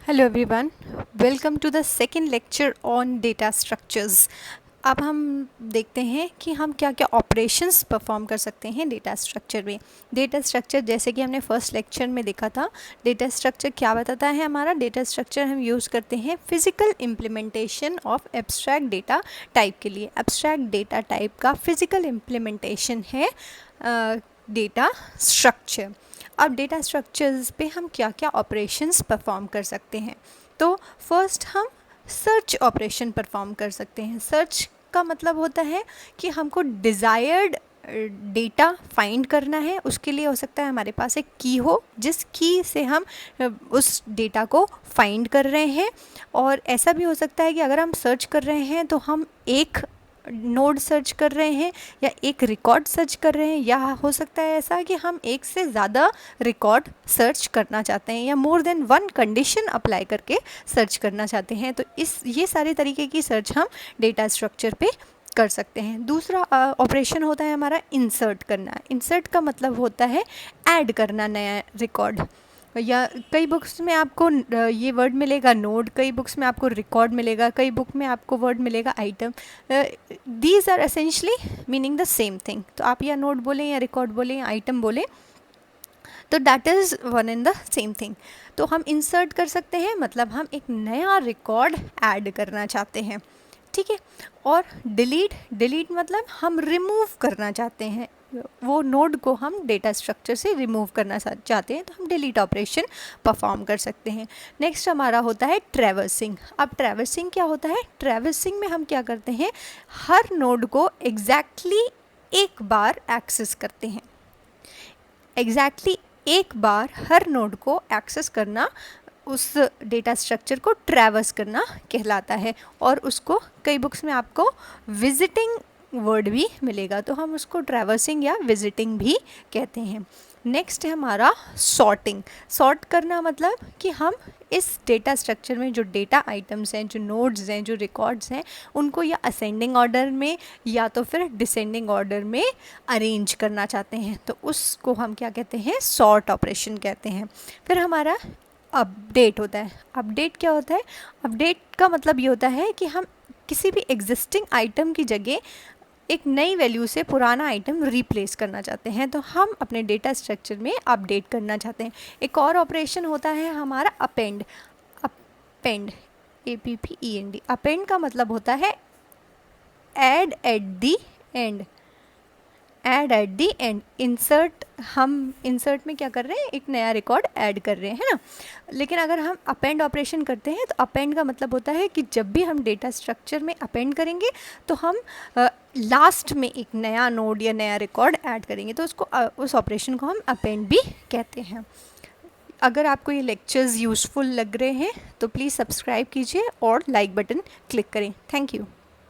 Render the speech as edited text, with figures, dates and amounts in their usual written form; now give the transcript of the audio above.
Hello everyone, welcome to the second lecture on data structures. अब हम देखते हैं कि हम क्या क्या ऑपरेशंस परफॉर्म कर सकते हैं डेटा स्ट्रक्चर में। डेटा स्ट्रक्चर जैसे कि हमने फर्स्ट लेक्चर में देखा था, डेटा स्ट्रक्चर क्या बताता है। हमारा डेटा स्ट्रक्चर हम यूज़ करते हैं physical implementation of abstract data type के लिए। एब्स्ट्रैक्ट डेटा टाइप का फिजिकल इम्प्लीमेंटेशन है डेटा स्ट्रक्चर। अब डेटा स्ट्रक्चर्स पे हम क्या क्या ऑपरेशंस परफॉर्म कर सकते हैं। तो फर्स्ट हम सर्च ऑपरेशन परफॉर्म कर सकते हैं। सर्च का मतलब होता है कि हमको डिज़ायर्ड डेटा फाइंड करना है। उसके लिए हो सकता है हमारे पास एक की हो, जिस की से हम उस डेटा को फाइंड कर रहे हैं। और ऐसा भी हो सकता है कि अगर हम सर्च कर रहे हैं तो हम एक नोड सर्च कर रहे हैं या एक रिकॉर्ड सर्च कर रहे हैं, या हो सकता है ऐसा कि हम एक से ज़्यादा रिकॉर्ड सर्च करना चाहते हैं या more than one condition apply करके सर्च करना चाहते हैं। तो ये सारे तरीके की सर्च हम डेटा स्ट्रक्चर पे कर सकते हैं। दूसरा ऑपरेशन होता है हमारा इंसर्ट करना। इंसर्ट का मतलब होता है ऐड करना नया रिकॉर्ड, या कई बुक्स में आपको ये वर्ड मिलेगा नोड, कई बुक्स में आपको रिकॉर्ड मिलेगा, कई बुक में आपको वर्ड मिलेगा item. These are essentially meaning the same thing. तो आप या नोड बोलें या रिकॉर्ड बोलें या आइटम बोलें, तो that is one in the same thing. तो हम इंसर्ट कर सकते हैं, मतलब हम एक नया रिकॉर्ड ऐड करना चाहते हैं, ठीक है। और डिलीट मतलब हम रिमूव करना चाहते हैं, वो नोड को हम डेटा स्ट्रक्चर से रिमूव करना चाहते हैं, तो हम डिलीट ऑपरेशन परफॉर्म कर सकते हैं। नेक्स्ट हमारा होता है ट्रैवर्सिंग। अब ट्रैवर्सिंग क्या होता है? ट्रैवर्सिंग में हम क्या करते हैं, हर नोड को एग्जैक्टली एक बार एक्सेस करते हैं। एग्जैक्टली एक बार हर नोड को एक्सेस करना उस डेटा स्ट्रक्चर को ट्रैवर्स करना कहलाता है। और उसको कई बुक्स में आपको विजिटिंग वर्ड भी मिलेगा, तो हम उसको ट्रैवर्सिंग या विजिटिंग भी कहते हैं। नेक्स्ट है हमारा सॉर्टिंग। सॉर्ट करना मतलब कि हम इस डेटा स्ट्रक्चर में जो डेटा आइटम्स हैं, जो नोड्स हैं, जो रिकॉर्ड्स हैं, उनको या असेंडिंग ऑर्डर में या तो फिर डिसेंडिंग ऑर्डर में अरेंज करना चाहते हैं, तो उसको हम क्या कहते हैं, सॉर्ट ऑपरेशन कहते हैं। फिर हमारा अपडेट होता है। अपडेट क्या होता है? अपडेट का मतलब ये होता है कि हम किसी भी एग्जिस्टिंग आइटम की जगह एक नई वैल्यू से पुराना आइटम रिप्लेस करना चाहते हैं, तो हम अपने डेटा स्ट्रक्चर में अपडेट करना चाहते हैं। एक और ऑपरेशन होता है हमारा अपेंड। Append APPEND। अपेंड का मतलब होता है add at the and. Add at the and. Insert, हम इंसर्ट में क्या कर रहे हैं, एक नया रिकॉर्ड ऐड कर रहे हैं, है ना। लेकिन अगर हम अपेंड ऑपरेशन करते हैं तो अपेंड का मतलब होता है कि जब भी हम डेटा स्ट्रक्चर में अपेंड करेंगे तो हम लास्ट में एक नया नोड या नया रिकॉर्ड ऐड करेंगे, तो उसको उस ऑपरेशन को हम अपेंड भी कहते हैं। अगर आपको ये लेक्चर्स यूज़फुल लग रहे हैं तो प्लीज़ सब्सक्राइब कीजिए और लाइक बटन क्लिक करें। Thank you.